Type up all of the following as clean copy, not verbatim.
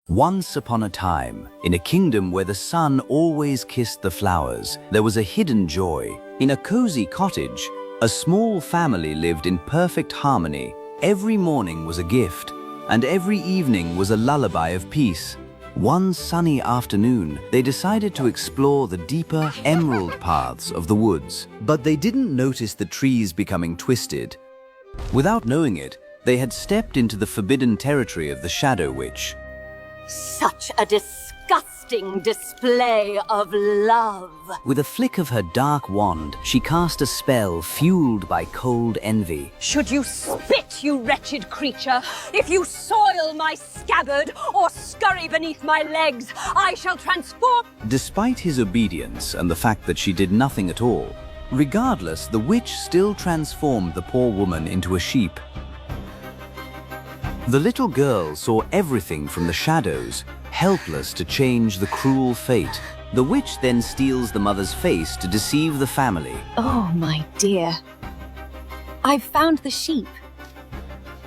Once upon a time, in a kingdom where the sun always kissed the flowers, there was a hidden joy. In a cozy cottage, a small family lived in perfect harmony. Every morning was a gift, and every evening was a lullaby of peace. One sunny afternoon, they decided to explore the deeper emerald paths of the woods. But they didn't notice the trees becoming twisted. Without knowing it, they had stepped into the forbidden territory of the Shadow Witch. Such a disgusting display of love. With a flick of her dark wand, she cast a spell fueled by cold envy. Should you spit, you wretched creature? If you soil my scabbard or scurry beneath my legs, I shall transform. Despite his obedience and the fact that she did nothing at all, regardless, the witch still transformed the poor woman into a sheep. The little girl saw everything from the shadows, helpless to change the cruel fate. The witch then steals the mother's face to deceive the family. Oh, my dear. I've found the sheep.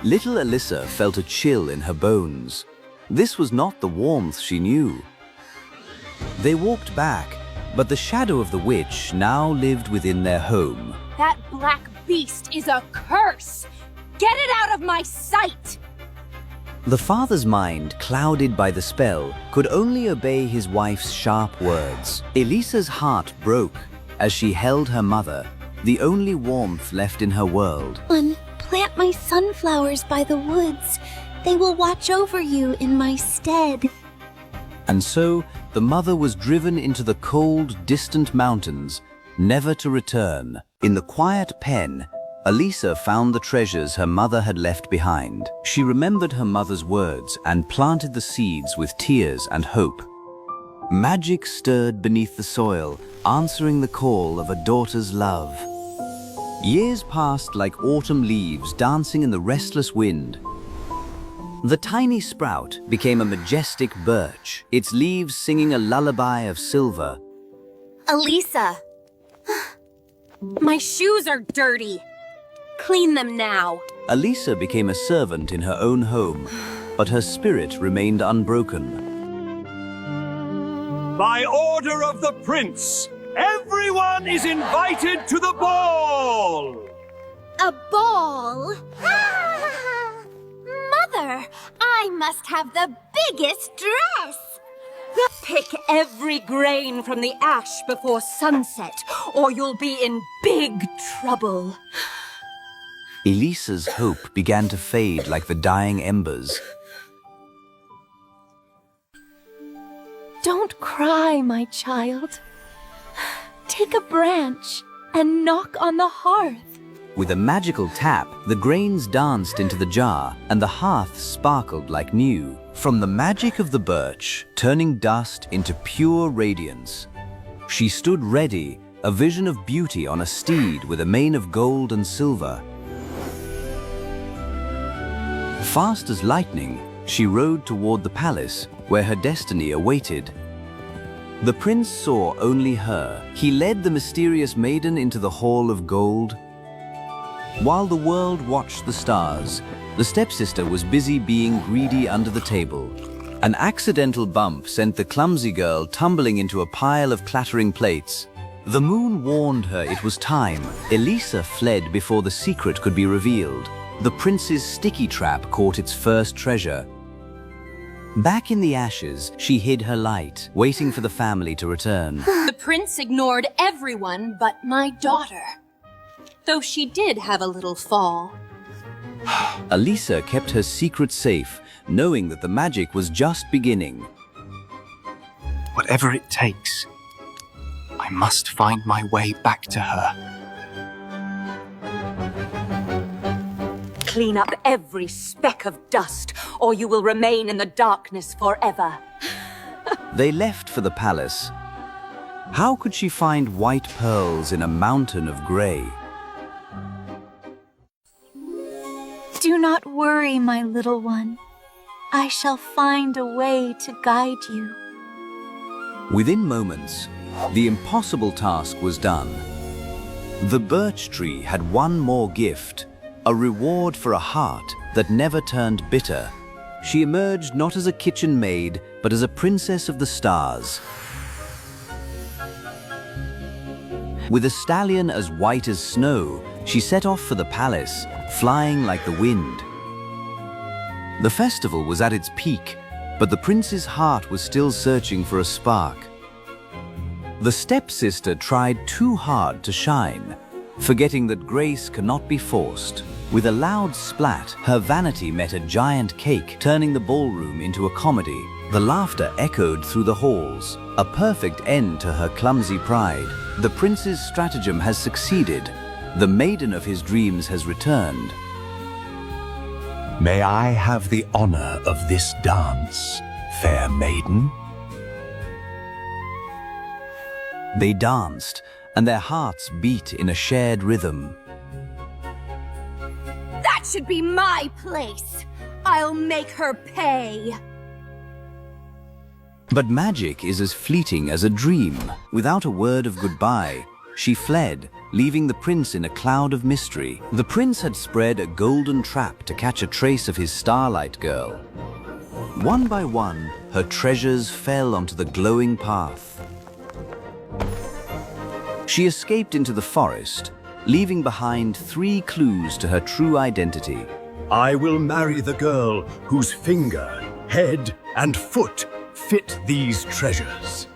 Little Alyssa felt a chill in her bones. This was not the warmth she knew. They walked back, but the shadow of the witch now lived within their home. That black beast is a curse! Get it out of my sight! The father's mind, clouded by the spell, could only obey his wife's sharp words. Elisa's heart broke as she held her mother, the only warmth left in her world. Plant my sunflowers by the woods. They will watch over you in my stead. And so, the mother was driven into the cold, distant mountains, never to return. In the quiet pen, Elisa found the treasures her mother had left behind. She remembered her mother's words and planted the seeds with tears and hope. Magic stirred beneath the soil, answering the call of a daughter's love. Years passed like autumn leaves dancing in the restless wind. The tiny sprout became a majestic birch, its leaves singing a lullaby of silver. Elisa, My shoes are dirty. Clean them now. Elisa became a servant in her own home, but her spirit remained unbroken. By order of the prince, everyone is invited to the ball! a ball. Mother, I must have the biggest dress. Pick every grain from the ash before sunset, or you'll be in big trouble. Elisa's hope began to fade like the dying embers. Don't cry, my child. Take a branch and knock on the hearth. With a magical tap, the grains danced into the jar, and the hearth sparkled like new. From the magic of the birch, turning dust into pure radiance. She stood ready, a vision of beauty on a steed with a mane of gold and silver. Fast as lightning, she rode toward the palace, where her destiny awaited. The prince saw only her. He led the mysterious maiden into the hall of gold. While the world watched the stars, the stepsister was busy being greedy under the table. An accidental bump sent the clumsy girl tumbling into a pile of clattering plates. The moon warned her it was time. Elisa fled before the secret could be revealed. The prince's sticky trap caught its first treasure. Back in the ashes, she hid her light, waiting for the family to return. The prince ignored everyone but my daughter, though she did have a little fall. Elisa kept her secret safe, knowing that the magic was just beginning. Whatever it takes, I must find my way back to her. Clean up every speck of dust, or you will remain in the darkness forever. They left for the palace. How could she find white pearls in a mountain of gray? Do not worry, my little one. I shall find a way to guide you. Within moments, the impossible task was done. The birch tree had one more gift, a reward for a heart that never turned bitter. she emerged not as a kitchen maid, but as a princess of the stars. With a stallion as white as snow, she set off for the palace, flying like the wind. The festival was at its peak, but the prince's heart was still searching for a spark. The stepsister tried too hard to shine, forgetting that grace cannot be forced. With a loud splat, her vanity met a giant cake, turning the ballroom into a comedy. The laughter echoed through the halls, a perfect end to her clumsy pride. The prince's stratagem has succeeded. The maiden of his dreams has returned. May I have the honor of this dance, fair maiden? They danced, and their hearts beat in a shared rhythm. That should be my place. I'll make her pay. But magic is as fleeting as a dream. Without a word of goodbye, she fled, leaving the prince in a cloud of mystery. The prince had spread a golden trap to catch a trace of his starlight girl. One by one, her treasures fell onto the glowing path. She escaped into the forest, leaving behind 3 clues to her true identity. I will marry the girl whose finger, head, and foot fit these treasures.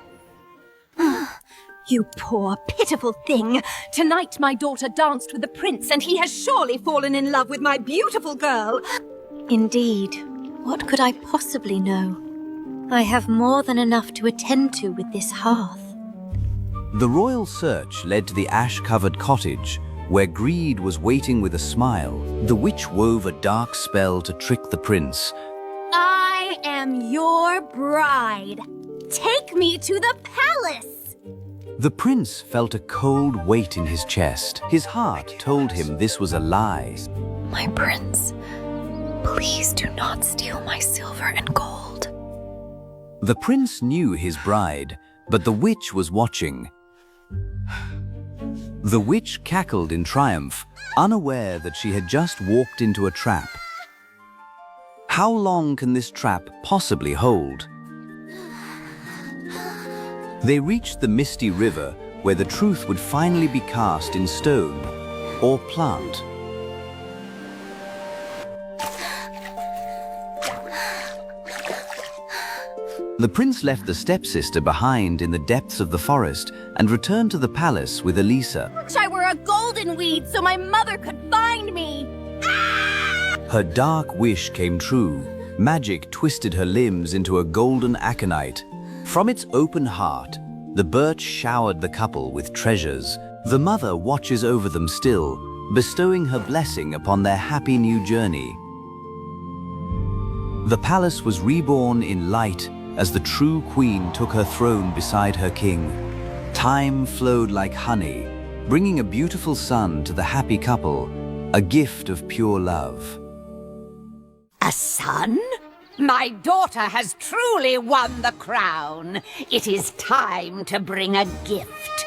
You poor, pitiful thing. Tonight my daughter danced with the prince, and he has surely fallen in love with my beautiful girl. Indeed, what could I possibly know? I have more than enough to attend to with this hearth. The royal search led to the ash-covered cottage, where greed was waiting with a smile. The witch wove a dark spell to trick the prince. I am your bride. Take me to the palace. The prince felt a cold weight in his chest. His heart told him this was a lie. My prince, please do not steal my silver and gold. The prince knew his bride, but the witch was watching. The witch cackled in triumph, unaware that she had just walked into a trap. How long can this trap possibly hold? They reached the misty river, where the truth would finally be cast in stone or plant. The prince left the stepsister behind in the depths of the forest and returned to the palace with Elisa. Wish I were a golden weed so my mother could find me. Her dark wish came true. Magic twisted her limbs into a golden aconite. From its open heart, the birch showered the couple with treasures. The mother watches over them still, bestowing her blessing upon their happy new journey. The palace was reborn in light as the true queen took her throne beside her king. Time flowed like honey, bringing a beautiful son to the happy couple, a gift of pure love. A son? My daughter has truly won the crown. It is time to bring a gift.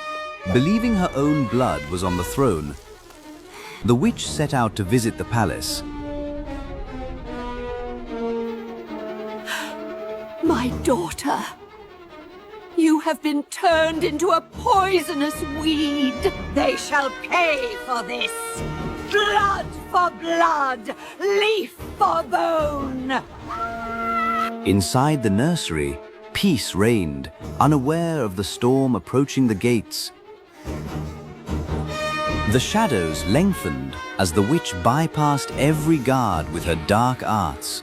Believing her own blood was on the throne, the witch set out to visit the palace. My daughter, you have been turned into a poisonous weed. They shall pay for this. Blood for blood, leaf for bone. Inside the nursery, peace reigned, unaware of the storm approaching the gates. The shadows lengthened as the witch bypassed every guard with her dark arts.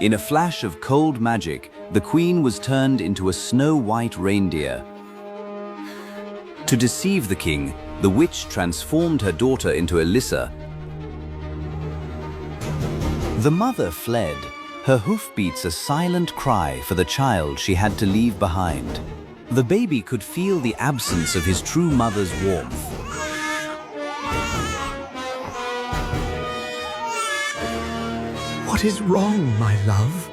In a flash of cold magic, the queen was turned into a snow-white reindeer. To deceive the king, the witch transformed her daughter into Elisa. The mother fled, her hoofbeats a silent cry for the child she had to leave behind. The baby could feel the absence of his true mother's warmth. What is wrong, my love?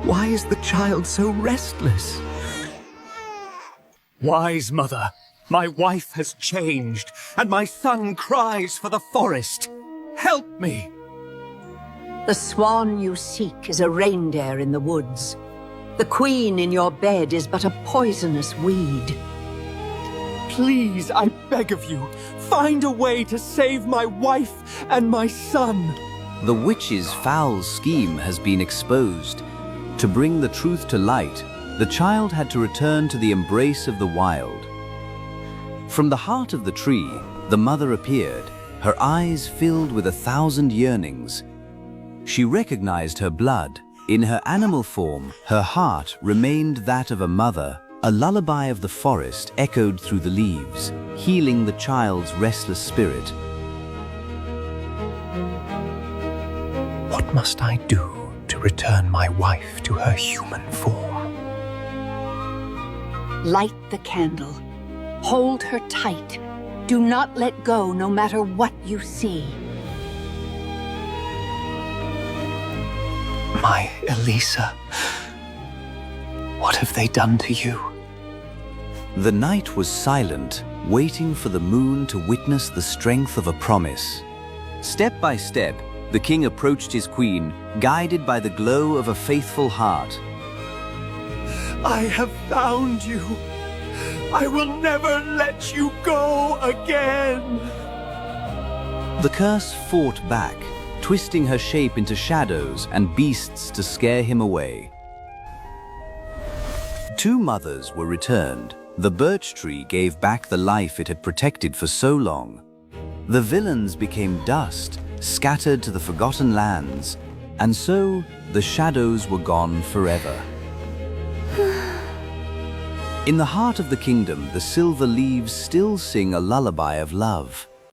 Why is the child so restless? Wise mother, my wife has changed, and my son cries for the forest. help me! The swan you seek is a reindeer in the woods. The queen in your bed is but a poisonous weed. Please, I beg of you, find a way to save my wife and my son. The witch's foul scheme has been exposed. To bring the truth to light, the child had to return to the embrace of the wild. From the heart of the tree, the mother appeared, her eyes filled with 1,000 yearnings. She recognized her blood. In her animal form, her heart remained that of a mother. A lullaby of the forest echoed through the leaves, healing the child's restless spirit. What must I do to return my wife to her human form? Light the candle. Hold her tight. Do not let go no matter what you see. My Elisa, what have they done to you? The night was silent, waiting for the moon to witness the strength of a promise. Step by step, the king approached his queen, guided by the glow of a faithful heart. I have found you. I will never let you go again. The curse fought back, twisting her shape into shadows and beasts to scare him away. 2 mothers were returned. The birch tree gave back the life it had protected for so long. The villains became dust, scattered to the forgotten lands, and so the shadows were gone forever. In the heart of the kingdom, the silver leaves still sing a lullaby of love.